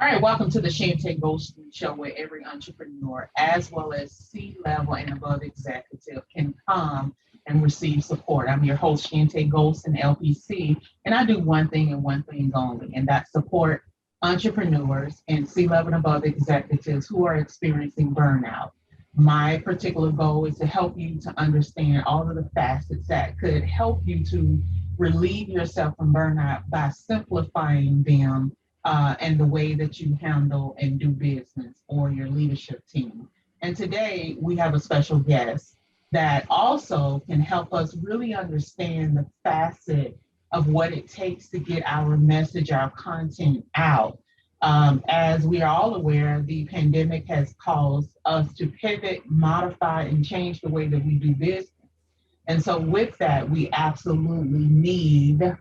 All right, welcome to the Chantay Golson Show, where every entrepreneur, as well as C-level and above executive, can come and receive support. I'm your host, Chantay Golson, LPC, and I do one thing and one thing only, and that's support entrepreneurs and C-level and above executives who are experiencing burnout. My particular goal is to help you to understand all of the facets that could help you to relieve yourself from burnout by simplifying them and the way that you handle and do business or your leadership team. And today we have a special guest that also can help us really understand the facet of what it takes to get our message, our content out. As we are all aware, the pandemic has caused us to pivot, modify, and change the way that we do business. And so with that, we absolutely need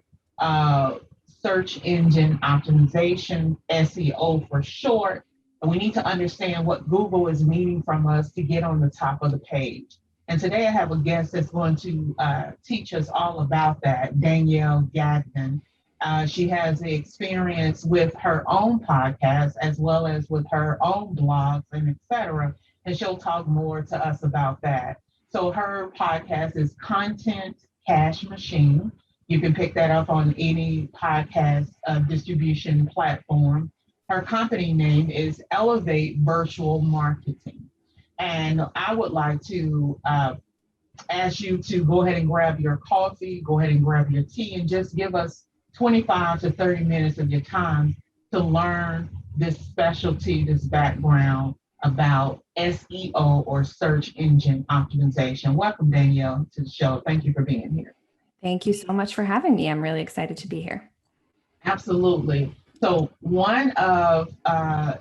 search engine optimization, SEO for short. And we need to understand what Google is needing from us to get on the top of the page. And today I have a guest that's going to teach us all about that, Danielle Gagnon. She has the experience with her own podcast as well as with her own blogs and et cetera. And she'll talk more to us about that. So her podcast is Content Cash Machine. You can pick that up on any podcast distribution platform. Her company name is Elevate Virtual Marketing. And I would like to ask you to go ahead and grab your coffee, go ahead and grab your tea, and just give us 25 to 30 minutes of your time to learn this specialty, this background about SEO or search engine optimization. Welcome, Danielle, to the show. Thank you for being here. Thank you so much for having me. I'm really excited to be here. Absolutely. So one of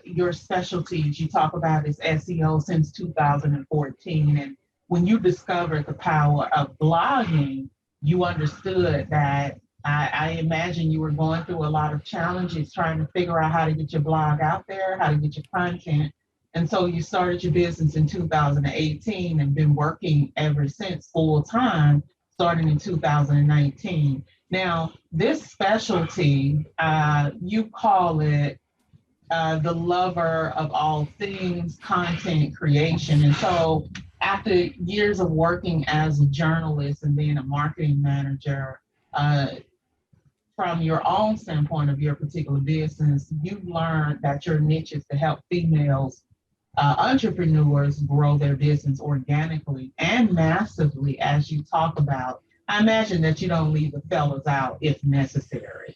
your specialties you talk about is SEO since 2014. And when you discovered the power of blogging, you understood that I imagine you were going through a lot of challenges trying to figure out how to get your blog out there, how to get your content. And so you started your business in 2018 and been working ever since full time, starting in 2019. Now, this specialty, you call it the lover of all things content creation. And so after years of working as a journalist and being a marketing manager, from your own standpoint of your particular business, you've learned that your niche is to help females entrepreneurs grow their business organically and massively, as you talk about. I imagine that you don't leave the fellas out if necessary.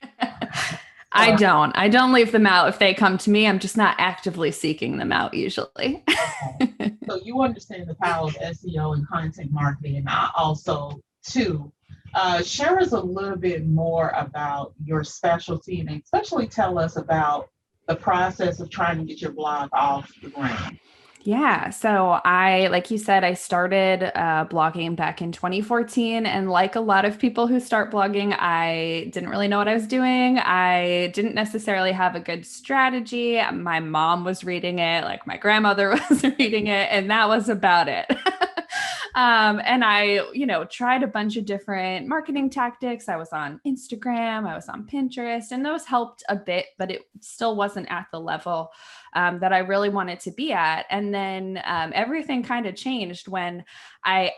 I don't leave them out if they come to me. I'm just not actively seeking them out usually. Okay. So you understand the power of SEO and content marketing, and I also too. Share us a little bit more about your specialty and especially tell us about the process of trying to get your blog off the ground. Yeah. So like you said, I started blogging back in 2014. And like a lot of people who start blogging, I didn't really know what I was doing. I didn't necessarily have a good strategy. My mom was reading it, like my grandmother was reading it, and that was about it. And I, tried a bunch of different marketing tactics. I was on Instagram, I was on Pinterest, and those helped a bit, but it still wasn't at the level that I really wanted to be at. And then everything kind of changed when I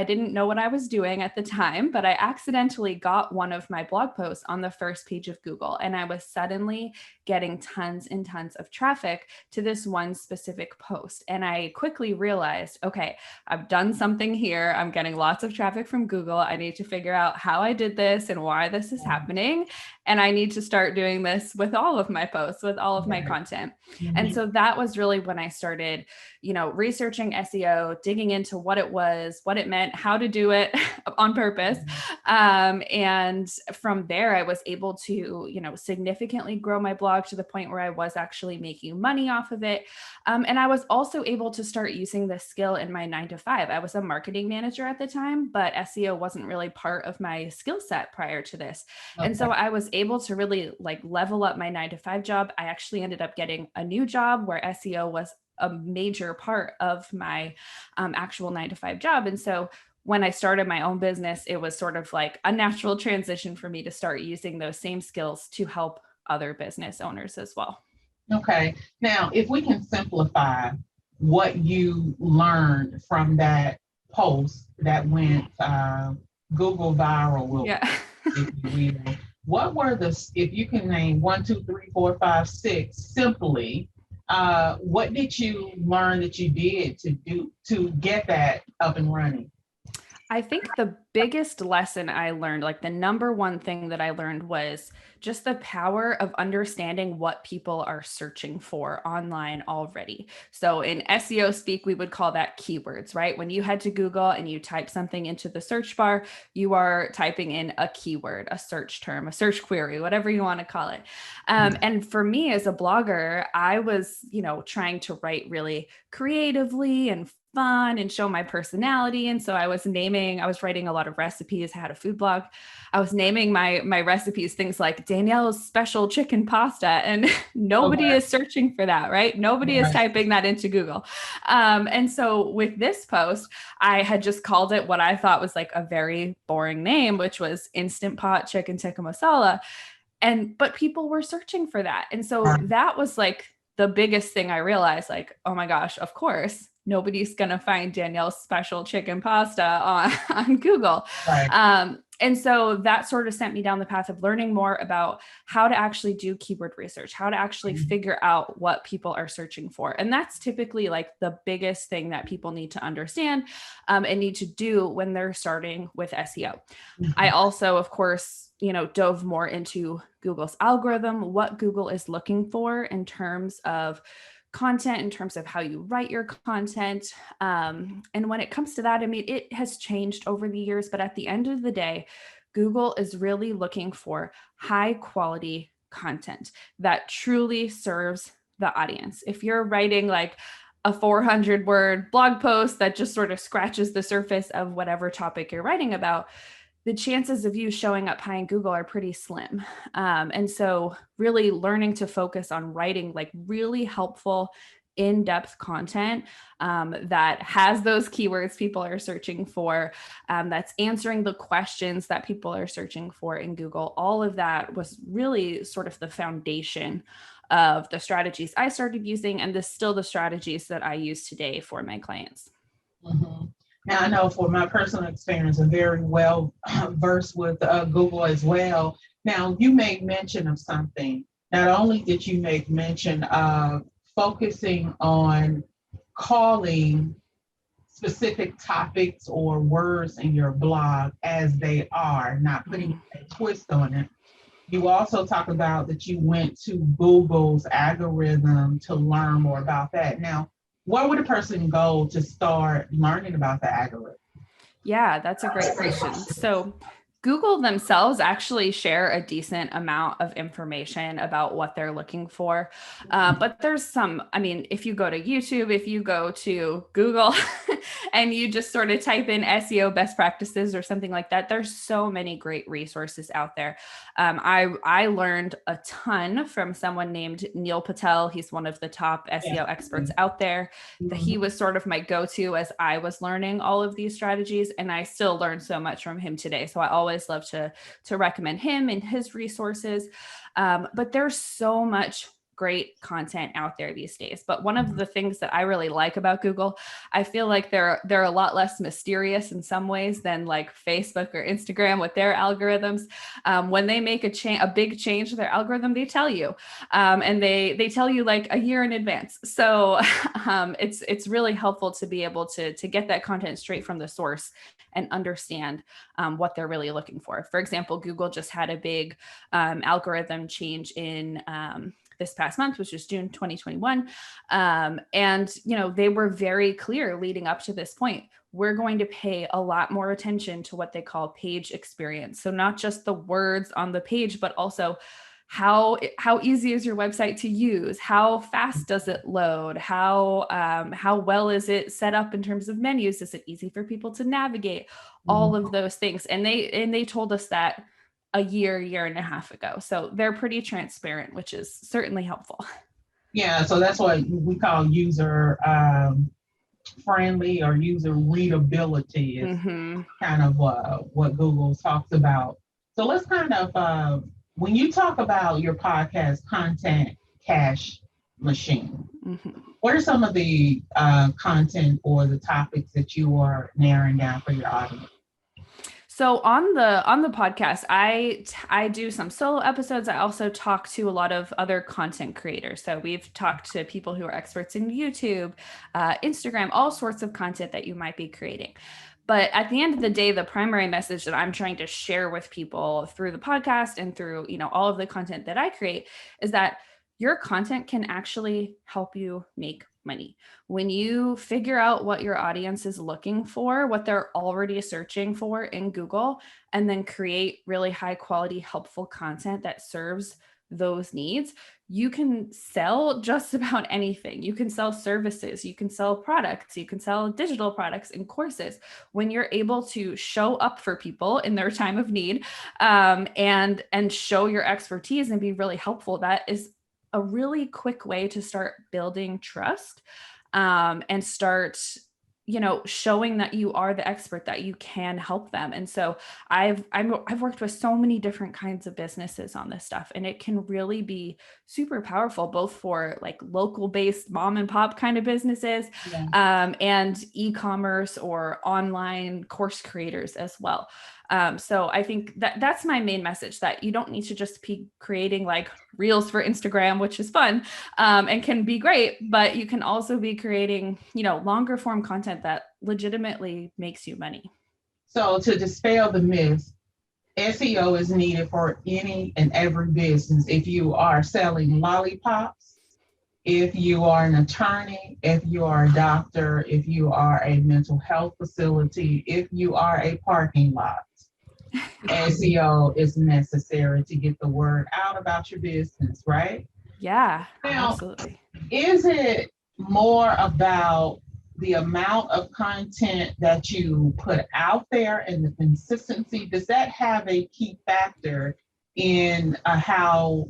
didn't know what I was doing at the time, but I accidentally got one of my blog posts on the first page of Google. And I was suddenly getting tons and tons of traffic to this one specific post. And I quickly realized, okay, I've done something here. I'm getting lots of traffic from Google. I need to figure out how I did this and why this is happening. And I need to start doing this with all of my posts, with all of my content. Mm-hmm. And so that was really when I started, researching SEO, digging into what it was, what it meant, how to do it on purpose. And from there, I was able to, significantly grow my blog to the point where I was actually making money off of it. And I was also able to start using this skill in my 9-to-5. I was a marketing manager at the time, but SEO wasn't really part of my skill set prior to this. Okay. And so I was able to really level up my 9-to-5 job. I actually ended up getting a new job where SEO was a major part of my actual 9-to-5 job. And so when I started my own business, it was sort of like a natural transition for me to start using those same skills to help other business owners as well. Okay. Now, if we can simplify what you learned from that post that went Google viral, Yeah. if you will, what were if you can name 1, 2, 3, 4, 5, 6 simply, what did you learn that you did to do to get that up and running? I think the biggest lesson I learned, like the number one thing that I learned, was just the power of understanding what people are searching for online already. So in SEO speak, we would call that keywords, right? When you head to Google and you type something into the search bar, you are typing in a keyword, a search term, a search query, whatever you want to call it. And for me as a blogger, I was, trying to write really creatively and fun and show my personality. And so I was writing a lot of recipes. I had a food blog. I was naming my recipes things like Danielle's special chicken pasta, and nobody Okay. is searching for that, right? Nobody is Right. typing that into Google. And so with this post, I had just called it what I thought was like a very boring name, which was Instant Pot Chicken Tikka Masala. But people were searching for that. And so Right. that was like the biggest thing I realized, like, oh my gosh, of course, nobody's going to find Danielle's special chicken pasta on Google. Right. And so that sort of sent me down the path of learning more about how to actually do keyword research, how to actually figure out what people are searching for. And that's typically like the biggest thing that people need to understand and need to do when they're starting with SEO. I also, of course, dove more into Google's algorithm, what Google is looking for in terms of content, in terms of how you write your content. And when it comes to that, I mean, it has changed over the years, but at the end of the day, Google is really looking for high quality content that truly serves the audience. If you're writing like a 400-word blog post that just sort of scratches the surface of whatever topic you're writing about, the chances of you showing up high in Google are pretty slim. And so really learning to focus on writing like really helpful, in-depth content that has those keywords people are searching for, that's answering the questions that people are searching for in Google. All of that was really sort of the foundation of the strategies I started using, and still the strategies that I use today for my clients. Mm-hmm. Now, I know for my personal experience, I'm very well versed with Google as well. Now, you made mention of something. Not only did you make mention of focusing on calling specific topics or words in your blog as they are, not putting a twist on it. You also talk about that you went to Google's algorithm to learn more about that. Now, where would a person go to start learning about the algorithm? Yeah, that's a great question. So Google themselves actually share a decent amount of information about what they're looking for. But there's if you go to YouTube, if you go to Google and you just sort of type in SEO best practices or something like that, there's so many great resources out there. I learned a ton from someone named Neil Patel. He's one of the top SEO experts out there. He was sort of my go-to as I was learning all of these strategies, and I still learn so much from him today. So I always love to recommend him and his resources. But there's so much great content out there these days. But one of the things that I really like about Google, I feel like they're a lot less mysterious in some ways than like Facebook or Instagram with their algorithms. When they make a big change to their algorithm, they tell you, and they tell you like a year in advance. So it's really helpful to be able to get that content straight from the source and understand what they're really looking for. For example, Google just had a big algorithm change in this past month, which is June 2021. And, they were very clear leading up to this point. We're going to pay a lot more attention to what they call page experience. So not just the words on the page, but also how easy is your website to use? How fast does it load? How well is it set up in terms of menus? Is it easy for people to navigate? All of those things. And they told us that a year and a half ago. So they're pretty transparent, which is certainly helpful. Yeah, so that's what we call user friendly or user readability is kind of what Google talks about. So let's kind of, when you talk about your podcast, Content Cash machine. Mhm. What are some of the content or the topics that you are narrowing down for your audience? So on the podcast, I do some solo episodes. I also talk to a lot of other content creators. So we've talked to people who are experts in YouTube, Instagram, all sorts of content that you might be creating. But at the end of the day, the primary message that I'm trying to share with people through the podcast and through, all of the content that I create is that your content can actually help you make money. When you figure out what your audience is looking for, what they're already searching for in Google, and then create really high quality, helpful content that serves those needs, you can sell just about anything. You can sell services, you can sell products, you can sell digital products and courses. When you're able to show up for people in their time of need, and show your expertise and be really helpful, that is a really quick way to start building trust, and start showing that you are the expert, that you can help them. And so I've worked with so many different kinds of businesses on this stuff, and it can really be super powerful, both for like local based mom and pop kind of businesses, Yeah. and e-commerce or online course creators as well. So I think that that's my main message, that you don't need to just be creating like reels for Instagram, which is fun, and can be great, but you can also be creating, longer form content that legitimately makes you money. So to dispel the myth, SEO is needed for any and every business. If you are selling lollipops, if you are an attorney, if you are a doctor, if you are a mental health facility, if you are a parking lot, SEO is necessary to get the word out about your business, right? Yeah, Now, absolutely. is it more about the amount of content that you put out there and the consistency? Does that have a key factor in how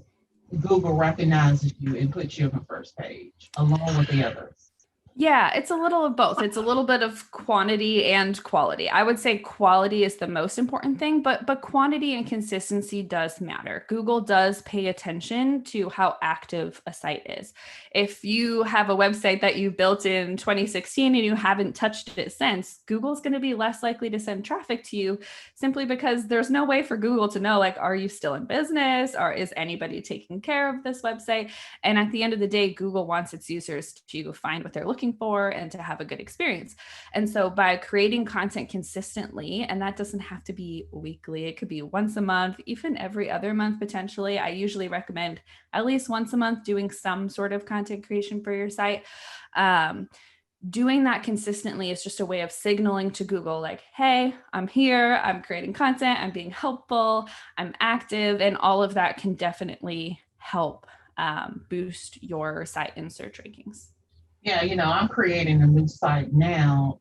Google recognizes you and puts you on the first page along with the others? Yeah, it's a little of both. It's a little bit of quantity and quality. I would say quality is the most important thing, but quantity and consistency does matter. Google does pay attention to how active a site is. If you have a website that you built in 2016 and you haven't touched it since, Google's going to be less likely to send traffic to you, simply because there's no way for Google to know, like, are you still in business, or is anybody taking care of this website? And at the end of the day, Google wants its users to find what they're looking for and to have a good experience. And so by creating content consistently, and that doesn't have to be weekly, it could be once a month, even every other month potentially. I usually recommend at least once a month doing some sort of content creation for your site. Doing that consistently is just a way of signaling to Google, like, hey, I'm here, I'm creating content, I'm being helpful, I'm active, and all of that can definitely help boost your site in search rankings. Yeah, I'm creating a new site now,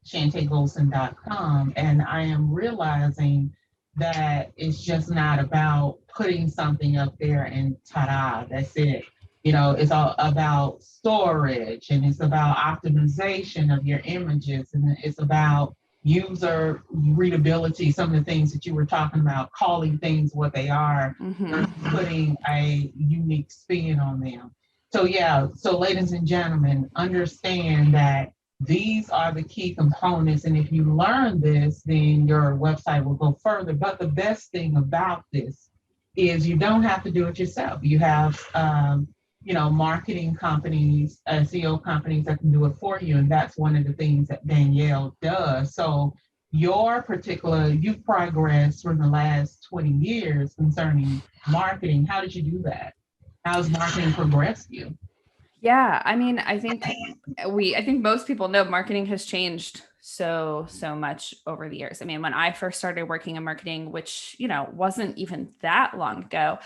ChantayGolson.com, and I am realizing that it's just not about putting something up there and ta-da, that's it. It's all about storage, and it's about optimization of your images, and it's about user readability, some of the things that you were talking about, calling things what they are, putting a unique spin on them. So yeah, so ladies and gentlemen, understand that these are the key components. And if you learn this, then your website will go further. But the best thing about this is you don't have to do it yourself. You have, marketing companies, SEO companies that can do it for you. And that's one of the things that Danielle does. So you've progressed from the last 20 years concerning marketing. How did you do that? How's marketing progressed you? Yeah, I mean, I think most people know marketing has changed so much over the years. I mean, when I first started working in marketing, which, wasn't even that long ago,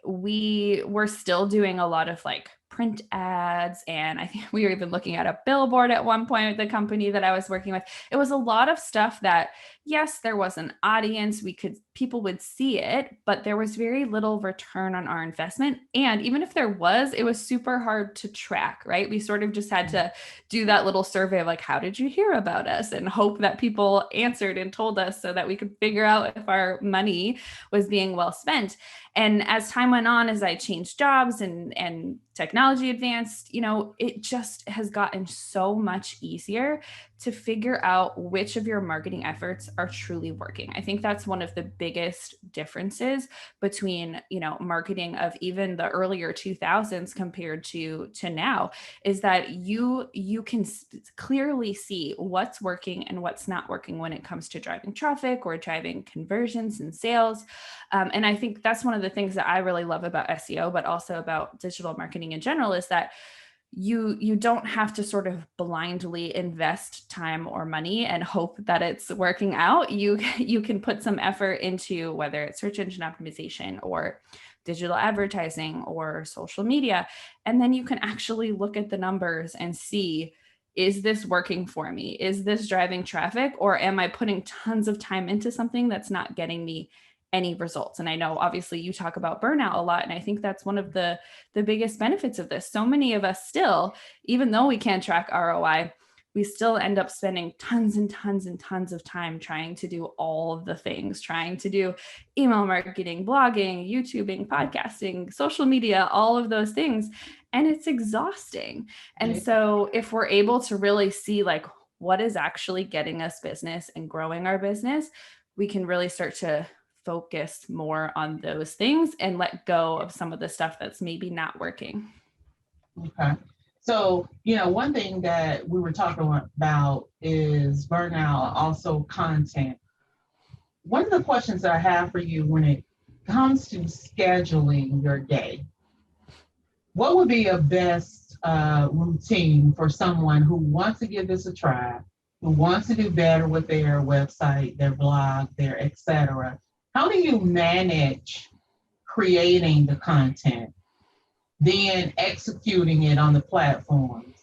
we were still doing a lot of like print ads. And I think we were even looking at a billboard at one point with the company that I was working with. It was a lot of stuff that, yes, there was an audience, people would see it, but there was very little return on our investment. And even if there was, it was super hard to track, right? We sort of just had to do that little survey of like, how did you hear about us? And hope that people answered and told us so that we could figure out if our money was being well spent. And as time went on, as I changed jobs and technology advanced, it just has gotten so much easier to figure out which of your marketing efforts are truly working. I think that's one of the biggest differences between, marketing of even the earlier 2000s compared to now, is that you can clearly see what's working and what's not working when it comes to driving traffic or driving conversions and sales. And I think that's one of the things that I really love about SEO, but also about digital marketing in general, is that you don't have to sort of blindly invest time or money and hope that it's working out. You can put some effort into whether it's search engine optimization or digital advertising or social media, and then you can actually look at the numbers and see, is this working for me? Is this driving traffic, or am I putting tons of time into something that's not getting me any results? And I know obviously you talk about burnout a lot, and I think that's one of the biggest benefits of this. So many of us still, even though we can't track ROI, we still end up spending tons and tons and tons of time trying to do all of the things, trying to do email marketing, blogging, YouTubing, podcasting, social media, all of those things. And it's exhausting. And so if we're able to really see like what is actually getting us business and growing our business, we can really start to focus more on those things and let go of some of the stuff that's maybe not working. Okay. So, one thing that we were talking about is burnout, also content. One of the questions that I have for you when it comes to scheduling your day, what would be a best routine for someone who wants to give this a try, who wants to do better with their website, their blog, their et cetera? How do you manage creating the content, then executing it on the platforms,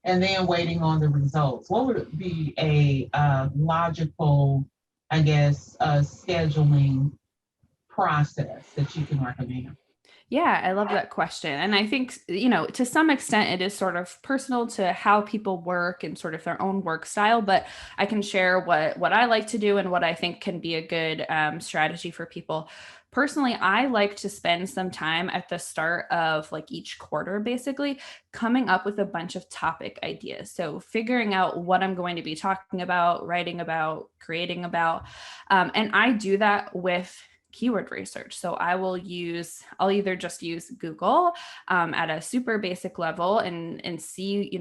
and then waiting on the results? What would be a logical, scheduling process that you can recommend? Yeah, I love that question. And I think, to some extent, it is sort of personal to how people work and sort of their own work style. But I can share what I like to do and what I think can be a good strategy for people. Personally, I like to spend some time at the start of like each quarter, basically coming up with a bunch of topic ideas. So figuring out what I'm going to be talking about, writing about, creating about. And I do that with keyword research. So I'll either just use Google at a super basic level and see,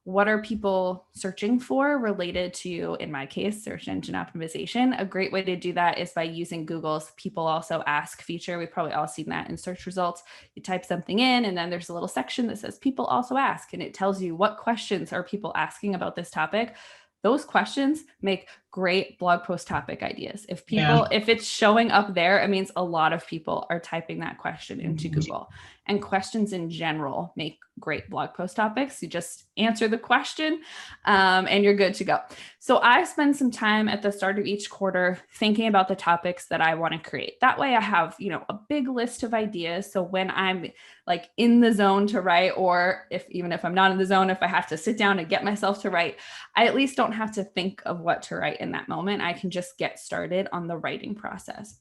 what are people searching for related to, in my case, search engine optimization. A great way to do that is by using Google's People Also Ask feature. We've probably all seen that in search results. You type something in, and then there's a little section that says People Also Ask, and it tells you what questions are people asking about this topic. Those questions make great blog post topic ideas. If it's showing up there, it means a lot of people are typing that question into Google. And questions in general make great blog post topics. You just answer the question and you're good to go. So I spend some time at the start of each quarter thinking about the topics that I want to create. That way I have, a big list of ideas. So when I'm like in the zone to write, or even if I'm not in the zone, if I have to sit down and get myself to write, I at least don't have to think of what to write in that moment. I can just get started on the writing process.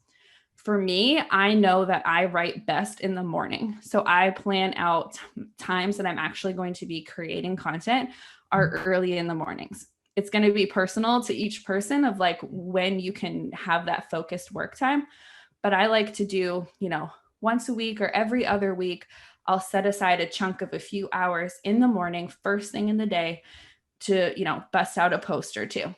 For me, I know that I write best in the morning. So I plan out times that I'm actually going to be creating content are early in the mornings. It's going to be personal to each person of like when you can have that focused work time. But I like to do, once a week or every other week, I'll set aside a chunk of a few hours in the morning, first thing in the day, to, bust out a post or two.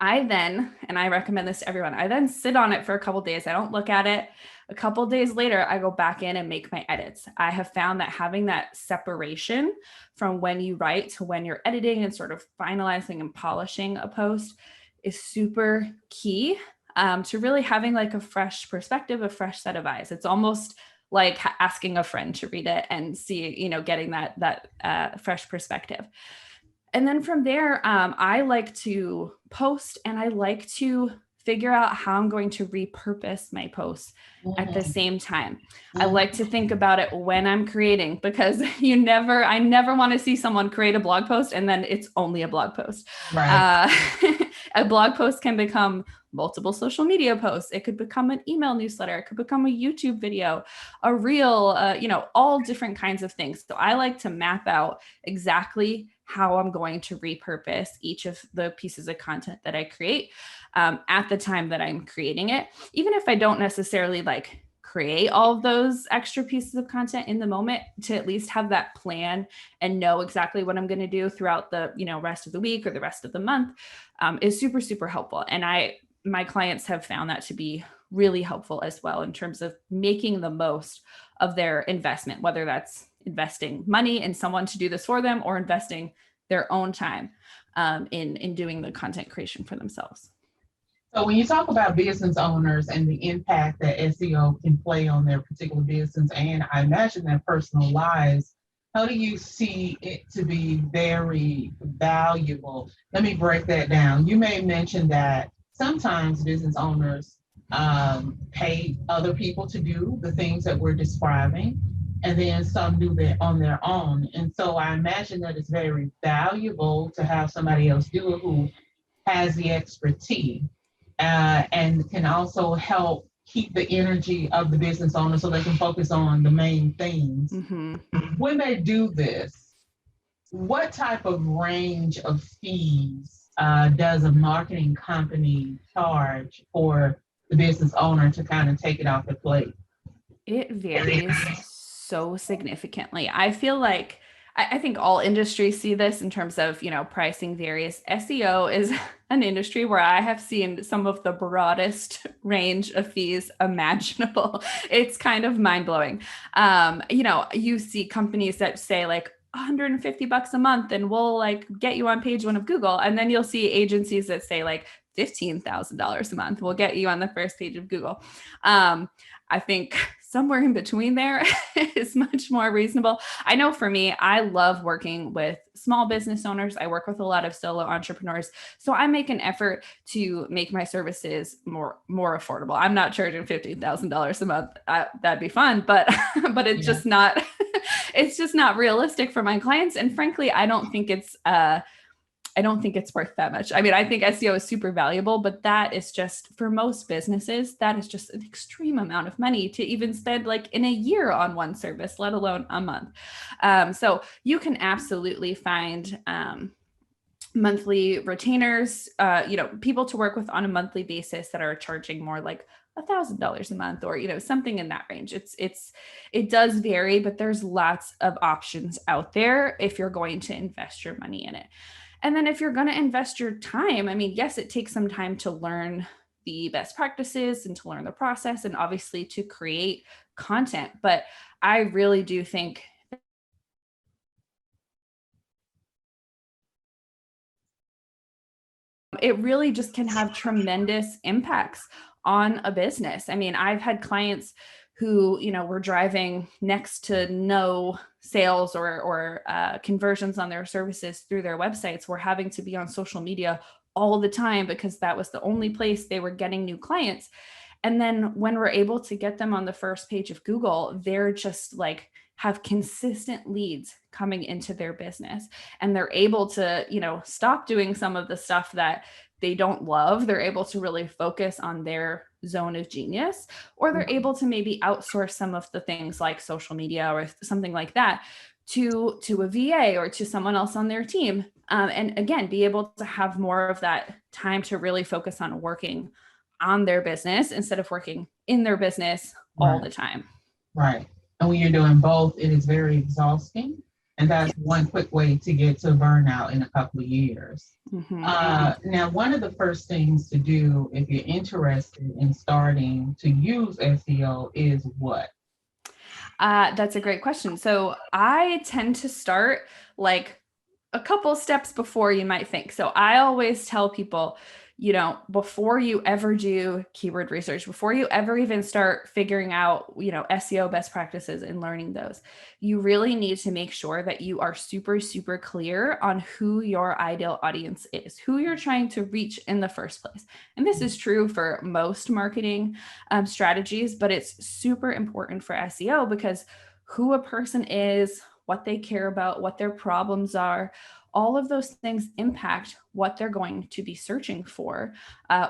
I recommend this to everyone, I then sit on it for a couple of days. I don't look at it. A couple of days later, I go back in and make my edits. I have found that having that separation from when you write to when you're editing and sort of finalizing and polishing a post is super key to really having like a fresh perspective, a fresh set of eyes. It's almost like asking a friend to read it and see, getting that fresh perspective. And then from there, I like to post and I like to figure out how I'm going to repurpose my posts at the same time. I like to think about it when I'm creating, because I never want to see someone create a blog post and then it's only a blog post. Right. A blog post can become multiple social media posts. It could become an email newsletter. It could become a YouTube video, a reel, all different kinds of things. So I like to map out exactly how I'm going to repurpose each of the pieces of content that I create at the time that I'm creating it. Even if I don't necessarily like create all of those extra pieces of content in the moment, to at least have that plan and know exactly what I'm going to do throughout the rest of the week or the rest of the month is super, super helpful. And my clients have found that to be really helpful as well in terms of making the most of their investment, whether that's investing money in someone to do this for them or investing their own time in doing the content creation for themselves. So when you talk about business owners and the impact that SEO can play on their particular business, and I imagine their personal lives, how do you see it to be very valuable? Let me break that down. You may mention that sometimes business owners pay other people to do the things that we're describing, and then some do that on their own. And so I imagine that it's very valuable to have somebody else do it who has the expertise and can also help keep the energy of the business owner so they can focus on the main things. Mm-hmm. When they do this, what type of range of fees does a marketing company charge for the business owner to kind of take it off the plate? It varies so significantly. I feel like I think all industries see this in terms of, pricing varies. SEO is an industry where I have seen some of the broadest range of fees imaginable. It's kind of mind blowing. You see companies that say like $150 a month and we'll like get you on page one of Google. And then you'll see agencies that say like $15,000 a month will get you on the first page of Google. I think somewhere in between there is much more reasonable. I know for me, I love working with small business owners. I work with a lot of solo entrepreneurs. So I make an effort to make my services more affordable. I'm not charging $15,000 a month. That'd be fun, but it's just not, it's just not realistic for my clients. And frankly, I don't think it's worth that much. I mean, I think SEO is super valuable, but that is just, for most businesses, that is just an extreme amount of money to even spend like in a year on one service, let alone a month. So you can absolutely find monthly retainers, people to work with on a monthly basis that are charging more like $1,000 a month or, something in that range. It does vary, but there's lots of options out there if you're going to invest your money in it. And then if you're going to invest your time, I mean, yes, it takes some time to learn the best practices and to learn the process and obviously to create content. But I really do think it really just can have tremendous impacts on a business. I mean, I've had clients who, were driving next to no sales or conversions on their services through their websites, were having to be on social media all the time because that was the only place they were getting new clients. And then when we're able to get them on the first page of Google, they're just like have consistent leads coming into their business, and they're able to, stop doing some of the stuff that they don't love. They're able to really focus on their zone of genius, or they're able to maybe outsource some of the things like social media or something like that to a VA or to someone else on their team. And again, be able to have more of that time to really focus on working on their business instead of working in their business all the time. Right. And when you're doing both, it is very exhausting. And that's one quick way to get to burnout in a couple of years. Mm-hmm. Now, one of the first things to do if you're interested in starting to use SEO is what? That's a great question. So I tend to start like a couple steps before you might think. So I always tell people, before you ever do keyword research, before you ever even start figuring out, SEO best practices and learning those, you really need to make sure that you are super, super clear on who your ideal audience is, who you're trying to reach in the first place. And this is true for most marketing strategies, but it's super important for SEO because who a person is, what they care about, what their problems are, all of those things impact what they're going to be searching for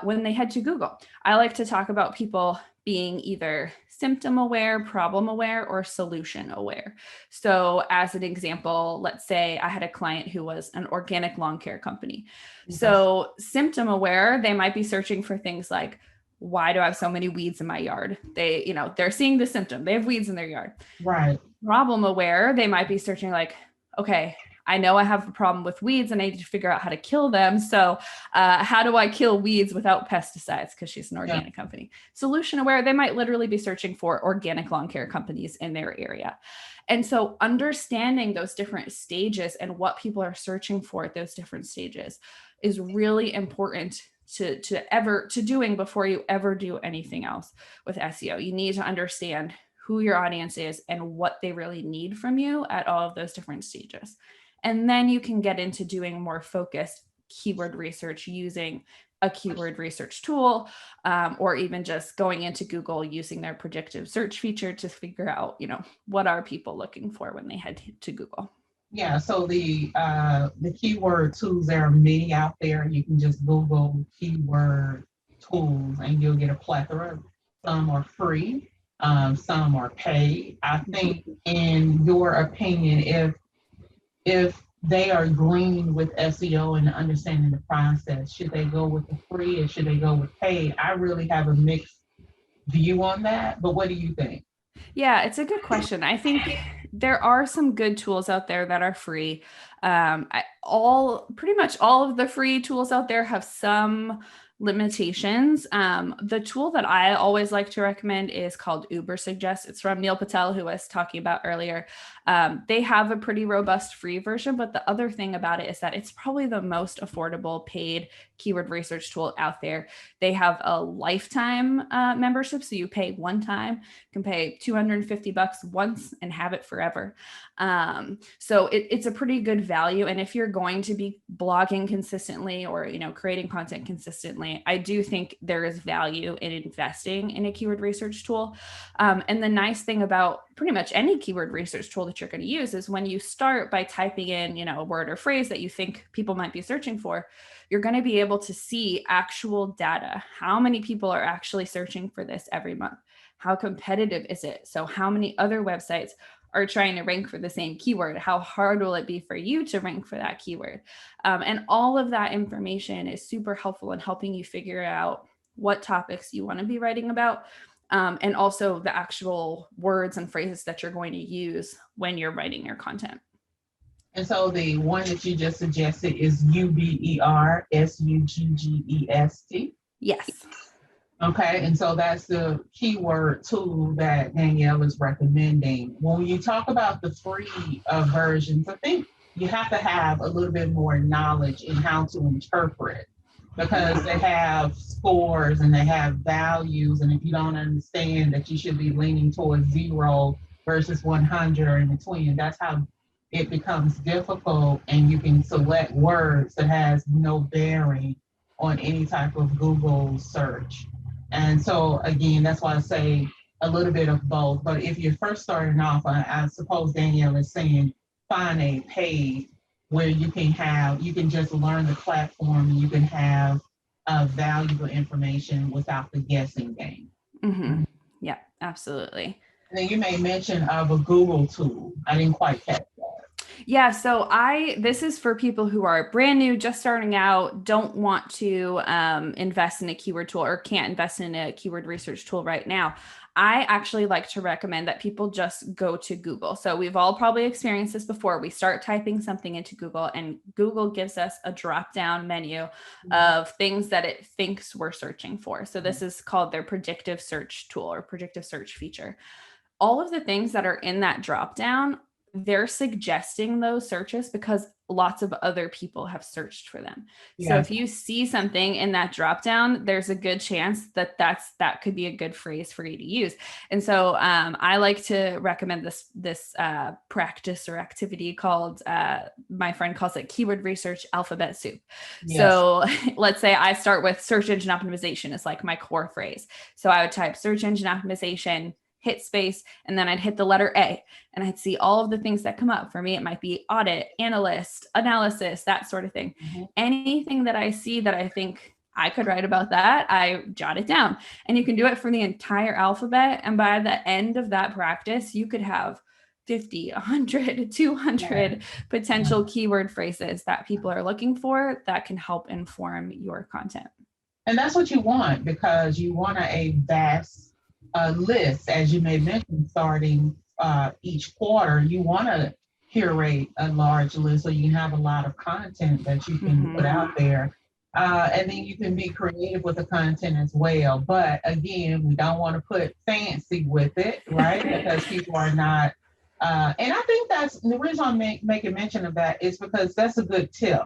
when they head to Google. I like to talk about people being either symptom aware, problem aware, or solution aware. So as an example, let's say I had a client who was an organic lawn care company. Okay. So symptom aware, they might be searching for things like, why do I have so many weeds in my yard? They're seeing the symptom. They have weeds in their yard. Right. Problem aware, they might be searching like, okay, I know I have a problem with weeds and I need to figure out how to kill them. So how do I kill weeds without pesticides? Because she's an organic company. Solution aware, they might literally be searching for organic lawn care companies in their area. And so understanding those different stages and what people are searching for at those different stages is really important to doing before you ever do anything else with SEO. You need to understand who your audience is and what they really need from you at all of those different stages. And then you can get into doing more focused keyword research using a keyword research tool, or even just going into Google using their predictive search feature to figure out, what are people looking for when they head to Google. Yeah, so the keyword tools, there are many out there. You can just Google keyword tools and you'll get a plethora. Some are free, some are paid. I think, in your opinion, if they are green with SEO and understanding the process, should they go with the free or should they go with paid? I really have a mixed view on that, but what do you think? Yeah, it's a good question. I think there are some good tools out there that are free. Pretty much all of the free tools out there have some limitations. The tool that I always like to recommend is called Ubersuggest. It's from Neil Patel, who I was talking about earlier. They have a pretty robust free version, but the other thing about it is that it's probably the most affordable paid keyword research tool out there. They have a lifetime membership, so you pay one time, you can pay $250 once and have it forever. So it's a pretty good value. And if you're going to be blogging consistently or, creating content consistently, I do think there is value in investing in a keyword research tool. And the nice thing about pretty much any keyword research tool that you're going to use is when you start by typing in, a word or phrase that you think people might be searching for, you're going to be able to see actual data. How many people are actually searching for this every month? How competitive is it? So how many other websites are trying to rank for the same keyword? How hard will it be for you to rank for that keyword? And all of that information is super helpful in helping you figure out what topics you want to be writing about, and also the actual words and phrases that you're going to use when you're writing your content. And so the one that you just suggested is Ubersuggest. Yes. Okay, and so that's the keyword tool that Danielle is recommending. When you talk about the free versions, I think you have to have a little bit more knowledge in how to interpret, because they have scores and they have values, and if you don't understand that you should be leaning towards 0 versus 100 or in between, that's how it becomes difficult, and you can select words that has no bearing on any type of Google search. And so again, that's why I say a little bit of both. But if you're first starting off, I suppose Danielle is saying find a page where you can just learn the platform and you can have valuable information without the guessing game. Mm-hmm. Yeah, absolutely. And then you made mention of a Google tool. I didn't quite catch that. Yeah, so this is for people who are brand new, just starting out, don't want to invest in a keyword tool or can't invest in a keyword research tool right now. I actually like to recommend that people just go to Google. So we've all probably experienced this before. We start typing something into Google and Google gives us a drop-down menu of things that it thinks we're searching for. So this is called their predictive search tool or predictive search feature. All of the things that are in that drop-down, they're suggesting those searches because lots of other people have searched for them. Yeah. So if you see something in that dropdown, there's a good chance that that could be a good phrase for you to use. And so I like to recommend this practice or activity called, my friend calls it keyword research alphabet soup. Yes. So let's say I start with search engine optimization is like my core phrase. So I would type search engine optimization, hit space, and then I'd hit the letter A, and I'd see all of the things that come up. For me, it might be audit, analyst, analysis, that sort of thing. Anything that I see that I think I could write about that, I jot it down. And you can do it for the entire alphabet. And by the end of that practice, you could have 50, 100, 200 potential keyword phrases that people are looking for that can help inform your content. And that's what you want, because you want a vast list, as you may mention, starting each quarter. You want to curate a large list so you can have a lot of content that you can put out there. And then you can be creative with the content as well. But again, we don't want to put fancy with it, right? Because people are not. And I think that's the reason I'm making mention of that is because that's a good tip.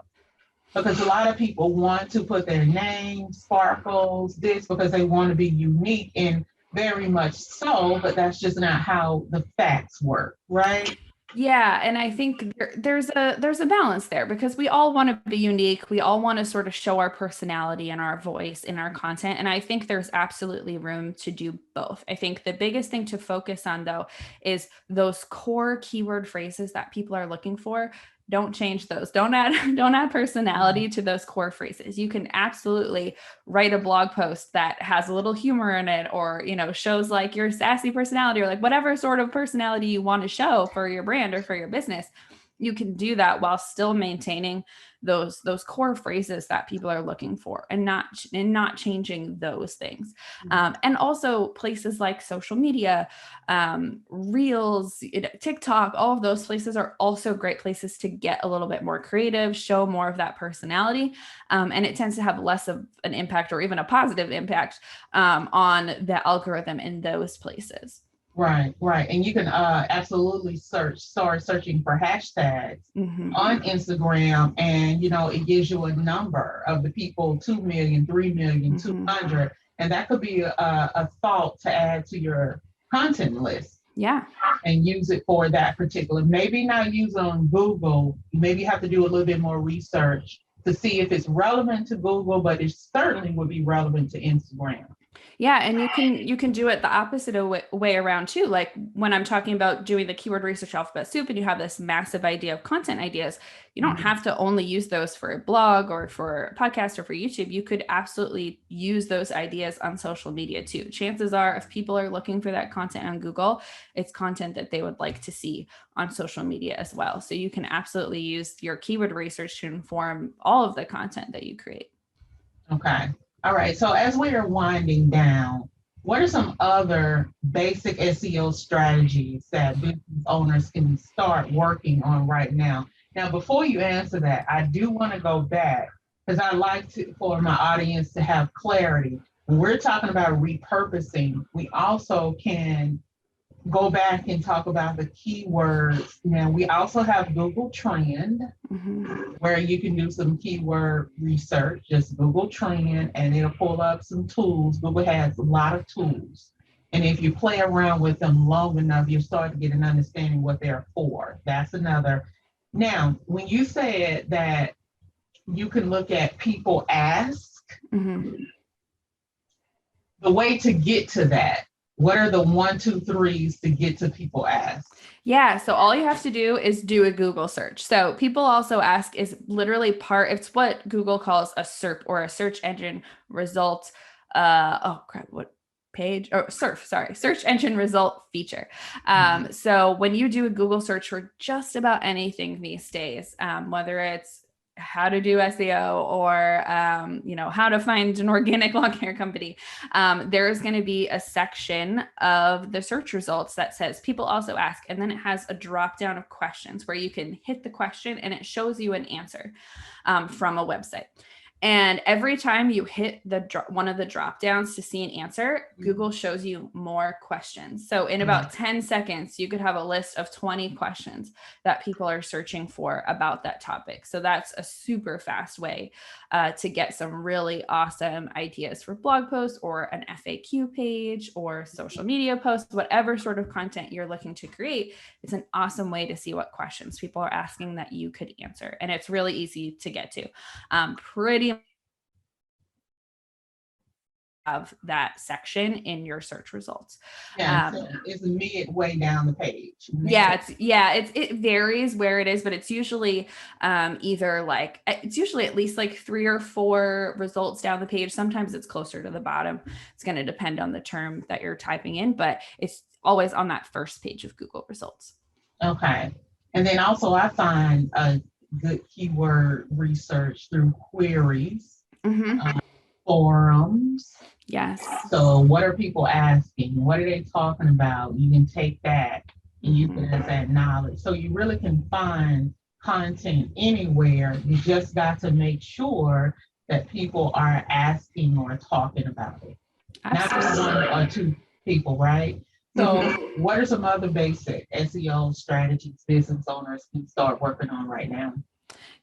Because a lot of people want to put their name, sparkles, this, because they want to be unique, and very much so, but that's just not how the facts work, right? Yeah, and I think there's a balance there, because we all want to be unique. We all want to sort of show our personality and our voice in our content. And I think there's absolutely room to do both. I think the biggest thing to focus on, though, is those core keyword phrases that people are looking for. Don't change those. Don't add personality to those core phrases. You can absolutely write a blog post that has a little humor in it, or, shows like your sassy personality, or like whatever sort of personality you want to show for your brand or for your business. You can do that while still maintaining those core phrases that people are looking for, and not changing those things. And also places like social media, Reels, TikTok, all of those places are also great places to get a little bit more creative, show more of that personality. And it tends to have less of an impact, or even a positive impact, on the algorithm in those places. Right. And you can absolutely start searching for hashtags on Instagram, and it gives you a number of the people, 2 million, 3 million, 200, and that could be a thought to add to your content list. Yeah. And use it for that particular. Maybe not use it on Google. Maybe you have to do a little bit more research to see if it's relevant to Google, but it certainly would be relevant to Instagram. Yeah. And you can do it the opposite way around too. Like when I'm talking about doing the keyword research alphabet soup, and you have this massive idea of content ideas, you don't have to only use those for a blog or for a podcast or for YouTube. You could absolutely use those ideas on social media too. Chances are, if people are looking for that content on Google, it's content that they would like to see on social media as well. So you can absolutely use your keyword research to inform all of the content that you create. Okay. All right. So as we are winding down, what are some other basic SEO strategies that business owners can start working on right now? Now, before you answer that, I do want to go back, because I like for my audience to have clarity. When we're talking about repurposing, we also can go back and talk about the keywords. Now, we also have Google Trend, where you can do some keyword research. Just Google Trend, and it'll pull up some tools. Google has a lot of tools. And if you play around with them long enough, you'll start to get an understanding what they're for. That's another. Now, when you said that you can look at people ask, the way to get to that, what are the 1, 2, 3s to get to people ask? Yeah. So all you have to do is do a Google search. So people also ask is literally it's what Google calls a SERP, or a search engine result. Search engine result feature. So when you do a Google search for just about anything these days, whether it's how to do SEO or, how to find an organic lawn care company, there's going to be a section of the search results that says people also ask, and then it has a drop down of questions where you can hit the question and it shows you an answer from a website. And every time you hit one of the drop downs to see an answer, Google shows you more questions. So in about 10 seconds, you could have a list of 20 questions that people are searching for about that topic. So that's a super fast way to get some really awesome ideas for blog posts, or an FAQ page, or social media posts, whatever sort of content you're looking to create. It's an awesome way to see what questions people are asking that you could answer. And it's really easy to get to. Pretty that section in your search results. Yeah, so it's midway down the page. It varies where it is, but it's usually it's usually at least like 3 or 4 results down the page. Sometimes it's closer to the bottom. It's going to depend on the term that you're typing in, but it's always on that first page of Google results. Okay. And then also I find a good keyword research through queries, forums. Yes. So what are people asking? What are they talking about? You can take that and use it as that knowledge. So you really can find content anywhere. You just got to make sure that people are asking or talking about it. Absolutely. Not just 1 or 2 people, right? So what are some other basic SEO strategies business owners can start working on right now?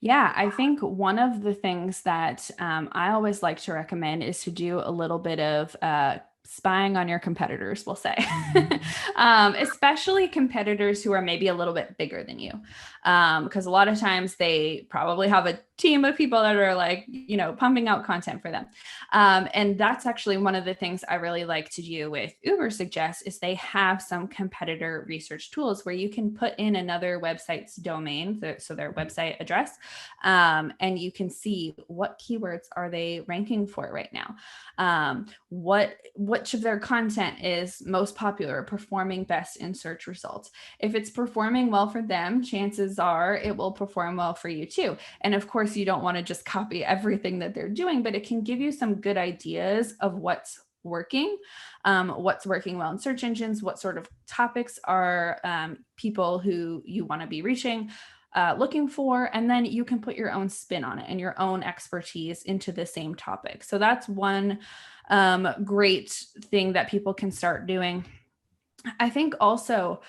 Yeah, I think one of the things that I always like to recommend is to do a little bit of spying on your competitors, we'll say, especially competitors who are maybe a little bit bigger than you. Because a lot of times they probably have a team of people that are like, pumping out content for them. And that's actually one of the things I really like to do with Uber Suggest is they have some competitor research tools where you can put in another website's domain, so their website address, and you can see what keywords are they ranking for right now. Which of their content is most popular, performing best in search results. If it's performing well for them, chances are it will perform well for you too. And of course, you don't want to just copy everything that they're doing, but it can give you some good ideas of what's working well in search engines, what sort of topics are people who you want to be reaching looking for, and then you can put your own spin on it and your own expertise into the same topic. So that's one great thing that people can start doing. I think also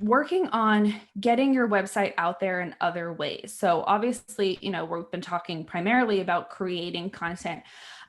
working on getting your website out there in other ways. So obviously, we've been talking primarily about creating content,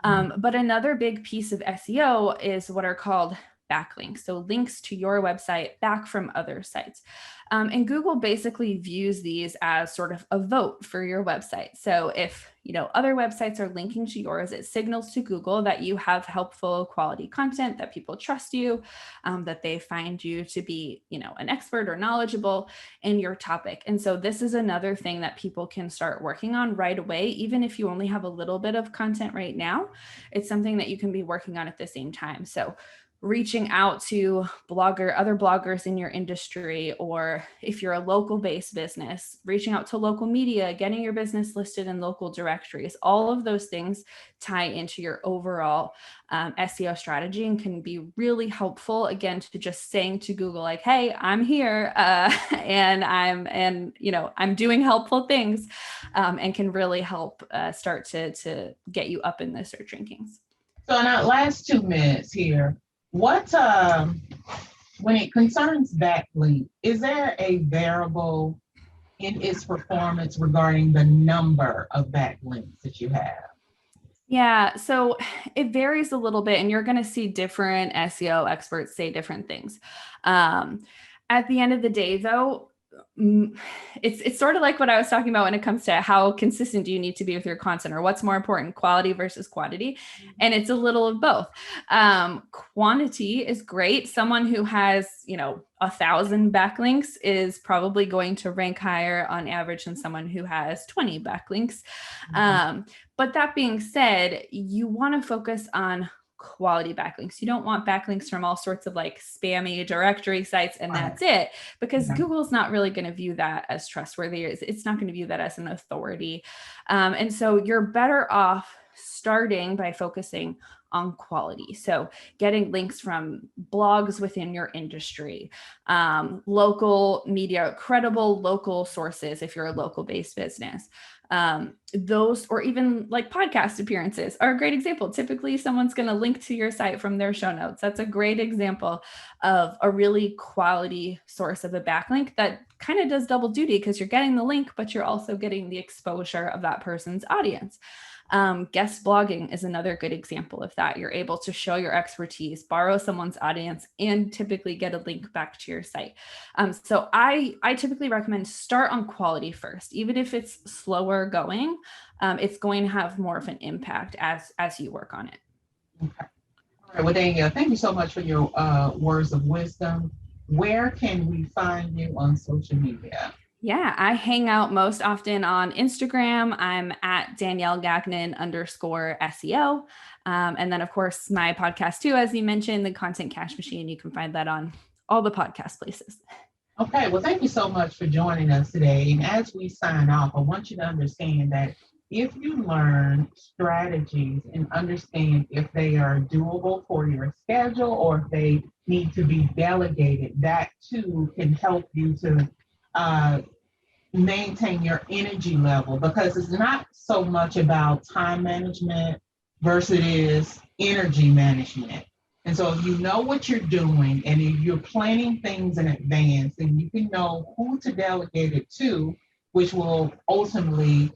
but another big piece of SEO is what are called backlinks. So links to your website back from other sites. And Google basically views these as sort of a vote for your website. So if, other websites are linking to yours, it signals to Google that you have helpful quality content, that people trust you, that they find you to be, an expert or knowledgeable in your topic. And so this is another thing that people can start working on right away. Even if you only have a little bit of content right now, it's something that you can be working on at the same time. So reaching out to other bloggers in your industry, or if you're a local based business, reaching out to local media, getting your business listed in local directories, all of those things tie into your overall SEO strategy and can be really helpful, again, to just saying to Google, like, hey, I'm here and I'm doing helpful things, and can really help start to get you up in the search rankings. So in our last 2 minutes here, what, when it concerns backlink, is there a variable in its performance regarding the number of backlinks that you have? Yeah, so it varies a little bit, and you're going to see different SEO experts say different things. At the end of the day, though, it's sort of like what I was talking about when it comes to how consistent do you need to be with your content, or what's more important, quality versus quantity. And it's a little of both. Quantity is great. Someone who has, 1,000 backlinks is probably going to rank higher on average than someone who has 20 backlinks. But that being said, you want to focus on quality backlinks. You don't want backlinks from all sorts of like spammy directory sites and that's it, because Google's not really going to view that as trustworthy. It's not going to view that as an authority. And so you're better off starting by focusing on quality. So getting links from blogs within your industry, local media, credible local sources if you're a local based business. Those, or even like podcast appearances, are a great example. Typically, someone's going to link to your site from their show notes. That's a great example of a really quality source of a backlink that kind of does double duty, because you're getting the link, but you're also getting the exposure of that person's audience. Guest blogging is another good example of that. You're able to show your expertise, borrow someone's audience, and typically get a link back to your site. So I typically recommend start on quality first. Even if it's slower going, it's going to have more of an impact as you work on it. Okay. All right. Well, Danielle, thank you so much for your words of wisdom. Where can we find you on social media? Yeah, I hang out most often on Instagram. I'm at Danielle Gagnon _ SEO. And then, of course, my podcast, too, as you mentioned, the Content Cash Machine. You can find that on all the podcast places. Okay, well, thank you so much for joining us today. And as we sign off, I want you to understand that if you learn strategies and understand if they are doable for your schedule or if they need to be delegated, that too can help you to maintain your energy level, because it's not so much about time management versus it is energy management. And so if you know what you're doing and if you're planning things in advance, then you can know who to delegate it to, which will ultimately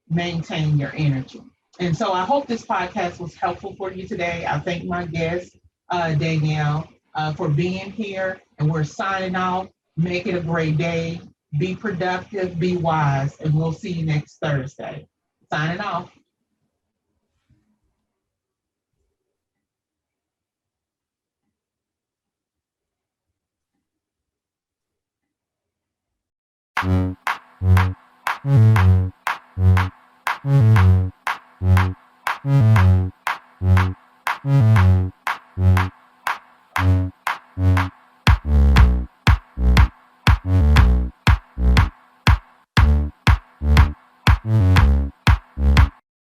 maintain your energy. And so I hope this podcast was helpful for you today. I thank my guest, Danielle, for being here, and we're signing off. Make it a great day. Be productive, be wise, and we'll see you next Thursday. Signing off.